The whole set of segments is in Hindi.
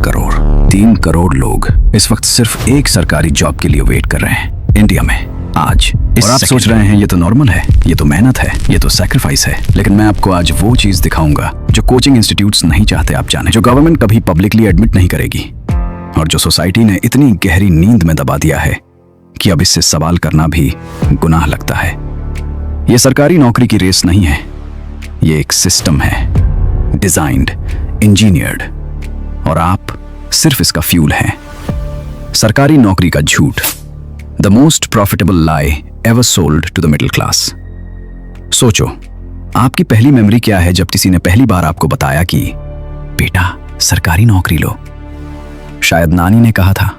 करोड़, 3 करोड़ लोग इस वक्त सिर्फ एक सरकारी जॉब के लिए वेट कर रहे हैं इंडिया में आज। और आप सोच रहे हैं ये तो नॉर्मल है, ये तो मेहनत है, ये तो सैक्रिफाइस है। लेकिन मैं आपको आज वो चीज दिखाऊंगा जो कोचिंग इंस्टीट्यूट्स नहीं चाहते आप जाने, जो गवर्नमेंट कभी पब्लिकली एडमिट नहीं करेगी, और जो सोसाइटी ने इतनी गहरी नींद में दबा दिया है कि अब इससे सवाल करना भी गुनाह लगता है। ये सरकारी नौकरी की रेस नहीं है, ये एक सिस्टम है, डिजाइन्ड, इंजीनियर्ड, और आप सिर्फ इसका फ्यूल हैं। सरकारी नौकरी का झूठ, the most profitable lie ever sold to the middle class. सोचो, आपकी पहली मेमोरी क्या है जब किसी ने पहली बार आपको बताया कि बेटा सरकारी नौकरी लो? शायद नानी ने कहा था,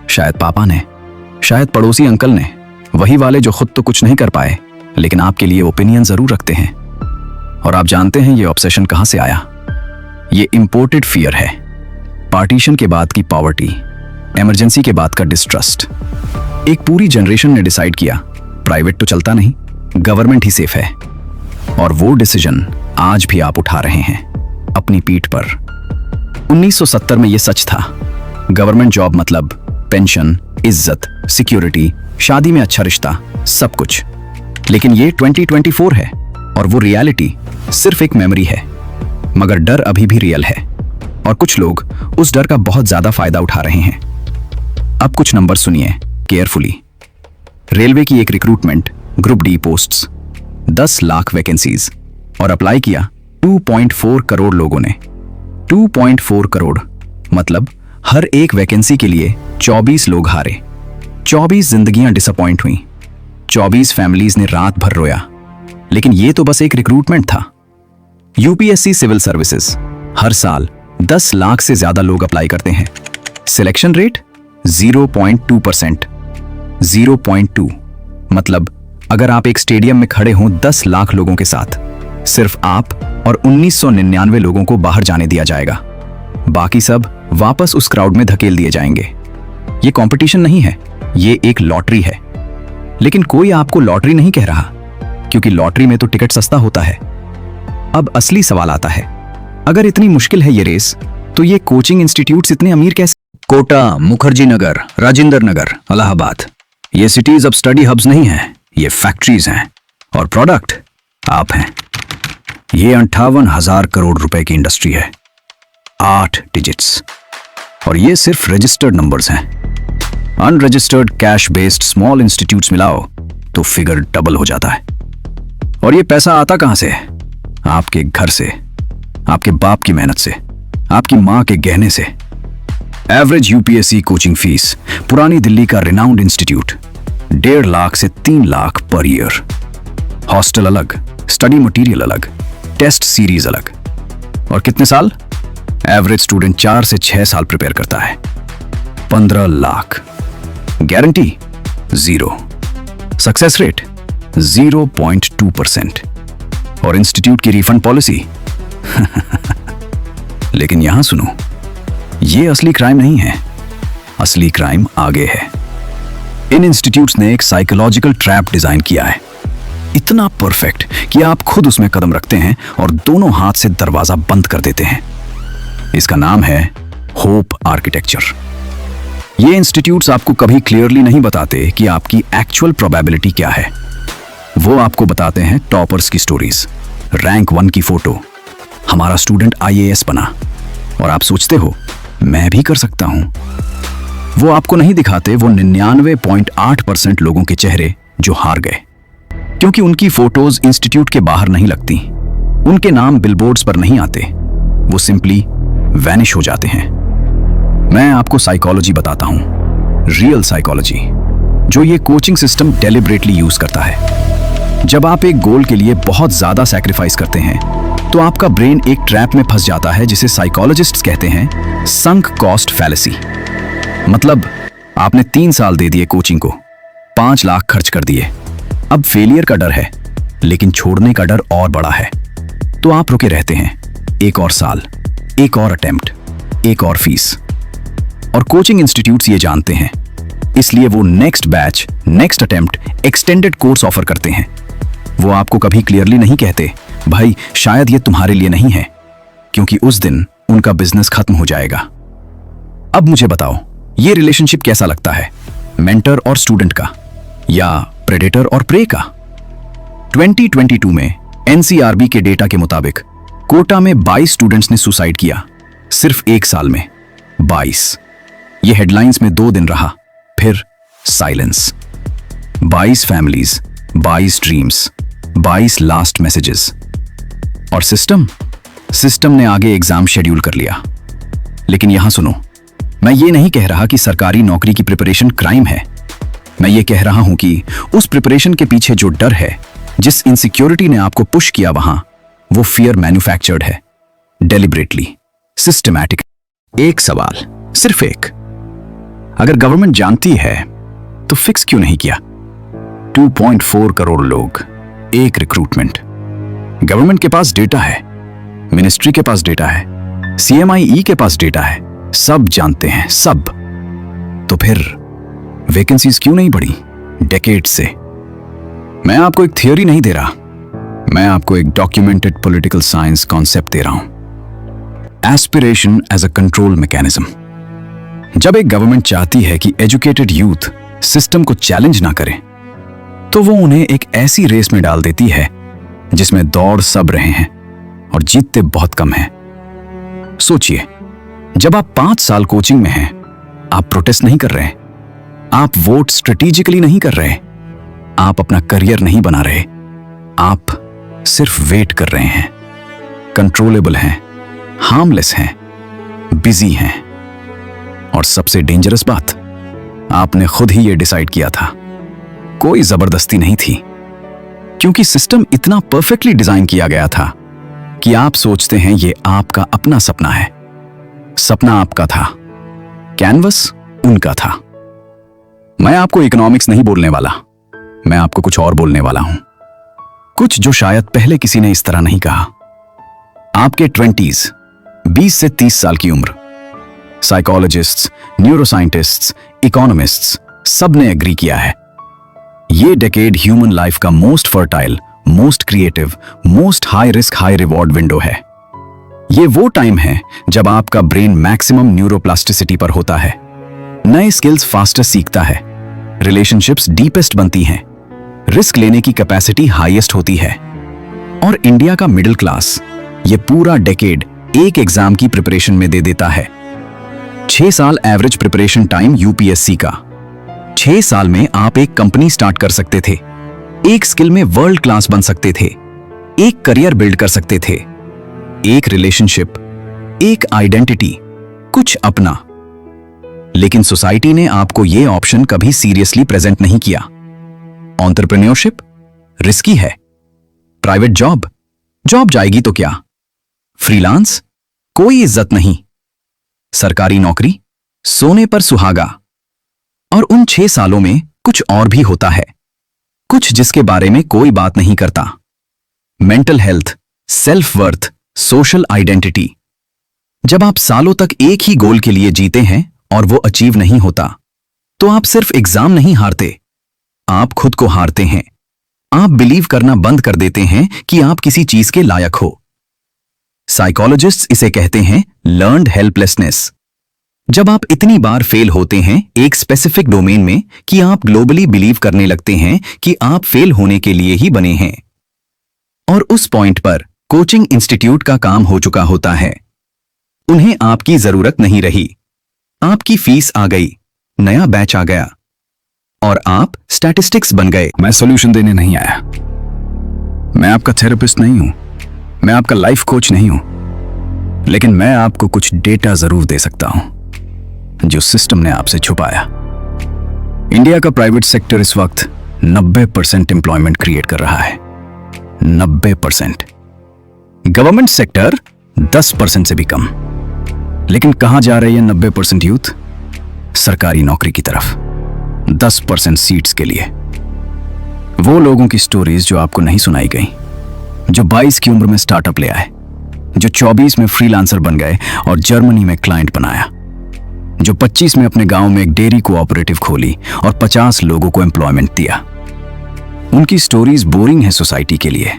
शायद पापा ने, शायद पड़ोसी अंकल ने, वही वाले जो खुद तो कुछ नहीं कर पाए लेकिन आपके लिए ओपिनियन जरूर रखते हैं। और आप जानते हैं ये ऑब्सेशन कहां से आया? ये इंपोर्टेड फियर है, पार्टीशन के बाद की पॉवर्टी, इमरजेंसी के बाद का डिस्ट्रस्ट। एक पूरी जनरेशन ने डिसाइड किया प्राइवेट तो चलता नहीं, गवर्नमेंट ही सेफ है। और वो डिसीजन आज भी आप उठा रहे हैं अपनी पीठ पर। 1970 में ये सच था, गवर्नमेंट जॉब मतलब पेंशन, इज्जत, सिक्योरिटी, शादी में अच्छा रिश्ता, सब कुछ। लेकिन ये 2024 है और वो रियलिटी सिर्फ एक मेमोरी है। मगर डर अभी भी रियल है और कुछ लोग उस डर का बहुत ज्यादा फायदा उठा रहे हैं। अब कुछ नंबर सुनिए केयरफुली। रेलवे की एक recruitment, group D posts, 10 lakh vacancies, और अप्लाई किया 2.4 करोड़ लोगों ने। 2.4 करोड़ मतलब हर एक वैकेंसी के लिए 24 लोग हारे, 24 जिंदगियां डिसअपॉइंट हुई, 24 फैमिलीज ने रात भर रोया। लेकिन ये तो बस एक रिक्रूटमेंट था। यूपीएससी सिविल सर्विसेज, हर साल 10 लाख से ज्यादा लोग अप्लाई करते हैं। Selection rate 0.2%। 0.2 मतलब अगर आप एक स्टेडियम में खड़े हों 10 लाख लोगों के साथ, सिर्फ आप और 1999 लोगों को बाहर जाने दिया जाएगा, बाकी सब वापस उस क्राउड में धकेल दिए जाएंगे। ये कंपटीशन नहीं है, ये एक लॉटरी है। लेकिन कोई आपको लॉटरी नहीं कह रहा, क्योंकि लॉटरी में तो टिकट सस्ता होता है। अब असली सवाल आता है, अगर इतनी मुश्किल है ये रेस, तो ये कोचिंग इंस्टीट्यूट्स इतने अमीर कैसे? कोटा, मुखर्जी नगर, राजेंद्र नगर, इलाहाबाद, ये सिटीज अब स्टडी हब्स नहीं हैं, ये फैक्ट्रीज हैं। और प्रोडक्ट आप हैं। ये 58,000 करोड़ रुपए की इंडस्ट्री है, 8 डिजिट्स। और ये सिर्फ रजिस्टर्ड नंबर्स हैं। Unregistered cash based small institutes मिलाओ तो फिगर डबल हो जाता है। और ये पैसा आता कहां से है? आपके घर से, आपके बाप की मेहनत से, आपकी मां के गहने से। एवरेज यूपीएससी कोचिंग फीस पुरानी दिल्ली का रिनाउंड इंस्टीट्यूट 1.5 लाख से 3 लाख पर ईयर। हॉस्टल अलग, स्टडी मटेरियल अलग, टेस्ट सीरीज अलग। और कितने साल? एवरेज स्टूडेंट 4 से 6 साल प्रिपेयर करता है। 15 लाख। गारंटी 0। Success rate 0.2%। और इंस्टीट्यूट की रिफंड पॉलिसी लेकिन यहां सुनो, ये असली क्राइम नहीं है, असली क्राइम आगे है। इन इंस्टीट्यूट्स ने एक साइकोलॉजिकल ट्रैप डिजाइन किया है, इतना परफेक्ट कि आप खुद उसमें कदम रखते हैं और दोनों हाथ से दरवाजा बंद कर देते हैं। इसका नाम है होप आर्किटेक्चर। ये इंस्टीट्यूट्स आपको कभी क्लियरली नहीं बताते कि आपकी एक्चुअल प्रोबेबिलिटी क्या है। वो आपको बताते हैं टॉपर्स की स्टोरीज, रैंक 1 की फोटो, हमारा स्टूडेंट आईएएस बना, और आप सोचते हो मैं भी कर सकता हूं। वो आपको नहीं दिखाते वो 99.8% लोगों के चेहरे जो हार गए, क्योंकि उनकी फोटोज इंस्टीट्यूट के बाहर नहीं लगती, उनके नाम बिलबोर्ड्स पर नहीं आते, वो सिंपली वैनिश हो जाते हैं। मैं आपको साइकोलॉजी बताता हूं, रियल साइकोलॉजी, जो ये कोचिंग सिस्टम डेलिबरेटली यूज करता है। जब आप एक गोल के लिए बहुत ज्यादा सैक्रिफाइस करते हैं तो आपका ब्रेन एक ट्रैप में फंस जाता है जिसे साइकोलॉजिस्ट्स कहते हैं संक कॉस्ट फैलेसी। मतलब आपने 3 साल दे दिए कोचिंग को, 5 लाख खर्च कर दिए, अब फेलियर का डर है, लेकिन छोड़ने का डर और बड़ा है। तो आप रुके रहते हैं, एक और साल, एक और अटेम्प्ट, एक और फीस। और कोचिंग इंस्टीट्यूट्स ये जानते हैं, इसलिए वो next batch, next attempt, extended course offer करते हैं। वो आपको कभी क्लियरली नहीं कहते भाई शायद ये तुम्हारे लिए नहीं है, क्योंकि उस दिन उनका बिजनेस खत्म हो जाएगा। अब मुझे बताओ, ये रिलेशनशिप कैसा लगता है? मेंटर और स्टूडेंट का, या प्रेडेटर और प्रे का? 2022 में एनसीआरबी के डेटा के मुताबिक कोटा में 22 स्टूडेंट्स ने सुसाइड किया, सिर्फ एक साल में 22। ये हेडलाइंस में 2 दिन रहा, फिर silence. 22 families, 22 dreams, 22 last messages. और सिस्टम ने आगे एग्जाम शेड्यूल कर लिया। लेकिन यहां सुनो, मैं ये नहीं कह रहा कि सरकारी नौकरी की प्रिपरेशन क्राइम है। मैं ये कह रहा हूं कि उस प्रिपरेशन के पीछे जो डर है, जिस इनसिक्योरिटी ने आपको पुश किया वहां, वो फियर मैन्युफैक्चर्ड है, डेलिबरेटली, सिस्टमैटिक। एक सवाल, सिर्फ एक, अगर गवर्नमेंट जानती है तो फिक्स क्यों नहीं किया? 2.4 करोड़ लोग, एक रिक्रूटमेंट। गवर्नमेंट के पास डेटा है, मिनिस्ट्री के पास डेटा है, CMIE के पास डेटा है, सब जानते हैं, सब। तो फिर वैकेंसीज क्यों नहीं बढ़ी डेकेड से? मैं आपको एक थियोरी नहीं दे रहा, मैं आपको एक डॉक्यूमेंटेड पॉलिटिकल साइंस कॉन्सेप्ट दे रहा हूं। Aspiration as a control mechanism. जब एक गवर्नमेंट चाहती है कि एजुकेटेड यूथ सिस्टम को चैलेंज ना करे, तो वो उन्हें एक ऐसी रेस में डाल देती है जिसमें दौड़ सब रहे हैं और जीतते बहुत कम हैं। सोचिए, जब आप 5 साल कोचिंग में हैं, आप प्रोटेस्ट नहीं कर रहे, आप वोट स्ट्रेटेजिकली नहीं कर रहे, आप अपना करियर नहीं बना रहे, आप सिर्फ वेट कर रहे हैं। कंट्रोलेबल हैं, हार्मलेस हैं, बिजी हैं, और सबसे डेंजरस बात, आपने खुद ही ये डिसाइड किया था, कोई जबरदस्ती नहीं थी, क्योंकि सिस्टम इतना परफेक्टली डिजाइन किया गया था कि आप सोचते हैं ये आपका अपना सपना है। सपना आपका था, कैनवस उनका था। मैं आपको इकोनॉमिक्स नहीं बोलने वाला, मैं आपको कुछ और बोलने वाला हूं, कुछ जो शायद पहले किसी ने इस तरह नहीं कहा। आपके 20s, 20 से 30 साल की उम्र, साइकोलॉजिस्ट्स, न्यूरोसाइंटिस्ट्स, इकोनॉमिस्ट्स सब ने एग्री किया है, ये डेकेड ह्यूमन लाइफ का most fertile, most creative, most high risk high reward window है। ये वो टाइम है जब आपका ब्रेन मैक्सिमम न्यूरोप्लास्टिसिटी पर होता है, नए स्किल्स फास्टर सीखता है, रिलेशनशिप्स डीपेस्ट बनती हैं, रिस्क लेने की कैपेसिटी हाईएस्ट होती है। और इंडिया का मिडिल क्लास ये पूरा डेकेड एक एग्जाम की प्रिपरेशन में दे देता है। 6 साल एवरेज प्रिपरेशन टाइम यूपीएससी का। 6 साल में आप एक कंपनी स्टार्ट कर सकते थे, एक स्किल में वर्ल्ड क्लास बन सकते थे, एक करियर बिल्ड कर सकते थे, एक रिलेशनशिप, एक आइडेंटिटी, कुछ अपना। लेकिन सोसाइटी ने आपको यह ऑप्शन कभी सीरियसली प्रेजेंट नहीं किया। एंटरप्रेन्योरशिप रिस्की है, प्राइवेट जॉब जाएगी तो क्या, फ्रीलांस कोई इज्जत नहीं, सरकारी नौकरी सोने पर सुहागा। और उन 6 सालों में कुछ और भी होता है, कुछ जिसके बारे में कोई बात नहीं करता। Mental health, self worth, social identity. जब आप सालों तक एक ही गोल के लिए जीते हैं और वो अचीव नहीं होता, तो आप सिर्फ एग्जाम नहीं हारते, आप खुद को हारते हैं। आप बिलीव करना बंद कर देते हैं कि आप किसी चीज के लायक हो। साइकोलॉजिस्ट्स इसे कहते हैं लर्न्ड हेल्पलेसनेस। जब आप इतनी बार फेल होते हैं एक स्पेसिफिक डोमेन में कि आप ग्लोबली बिलीव करने लगते हैं कि आप फेल होने के लिए ही बने हैं। और उस पॉइंट पर कोचिंग इंस्टीट्यूट का काम हो चुका होता है, उन्हें आपकी जरूरत नहीं रही, आपकी फीस आ गई, नया बैच आ गया और आप स्टैटिस्टिक्स बन गए। मैं सॉल्यूशन देने नहीं आया, मैं आपका थेरेपिस्ट नहीं हूं, मैं आपका लाइफ कोच नहीं हूं, लेकिन मैं आपको कुछ डेटा जरूर दे सकता हूं जो सिस्टम ने आपसे छुपाया। इंडिया का प्राइवेट सेक्टर इस वक्त 90% एम्प्लॉयमेंट क्रिएट कर रहा है, 90%। गवर्नमेंट सेक्टर 10% से भी कम। लेकिन कहां जा रही है 90% यूथ? सरकारी नौकरी की तरफ, 10% सीट्स के लिए। वो लोगों की स्टोरीज जो आपको नहीं सुनाई गई, जो 22 की उम्र में स्टार्टअप ले आए, जो 24 में फ्रीलांसर बन गए और जर्मनी में क्लाइंट बनाया, जो 25 में अपने गांव में एक डेयरी कोऑपरेटिव खोली और 50 लोगों को एम्प्लॉयमेंट दिया। उनकी स्टोरीज बोरिंग है सोसाइटी के लिए।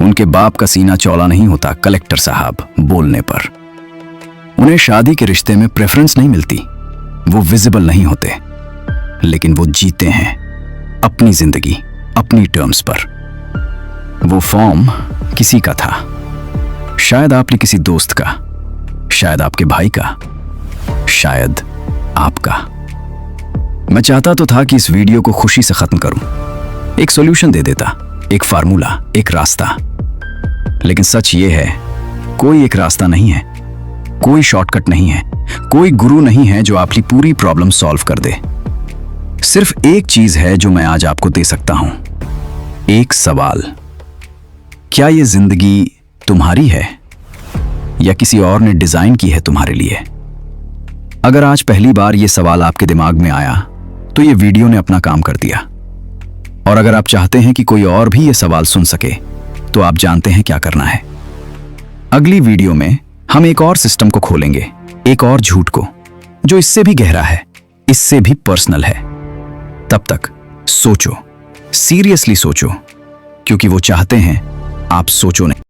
उनके बाप का सीना चौड़ा नहीं होता कलेक्टर साहब बोलने पर। उन्हें शादी के रिश्ते में प्रेफरेंस नहीं मिलती, वो विजिबल नहीं होते, लेकिन वो जीते हैं अपनी जिंदगी अपनी टर्म्स पर। वो फॉर्म किसी का था, शायद आपके किसी दोस्त का, शायद आपके भाई का, शायद आपका। मैं चाहता तो था कि इस वीडियो को खुशी से खत्म करूं, एक सॉल्यूशन दे देता, एक फार्मूला, एक रास्ता। लेकिन सच ये है, कोई एक रास्ता नहीं है, कोई शॉर्टकट नहीं है, कोई गुरु नहीं है जो आपकी पूरी प्रॉब्लम सॉल्व कर दे। सिर्फ एक चीज है जो मैं आज आपको दे सकता हूं, एक सवाल। क्या ये जिंदगी तुम्हारी है या किसी और ने डिजाइन की है तुम्हारे लिए? अगर आज पहली बार ये सवाल आपके दिमाग में आया तो ये वीडियो ने अपना काम कर दिया। और अगर आप चाहते हैं कि कोई और भी ये सवाल सुन सके तो आप जानते हैं क्या करना है। अगली वीडियो में हम एक और सिस्टम को खोलेंगे, एक और झूठ को, जो इससे भी गहरा है, इससे भी पर्सनल है। तब तक सोचो, सीरियसली सोचो, क्योंकि वो चाहते हैं आप सोचो नहीं।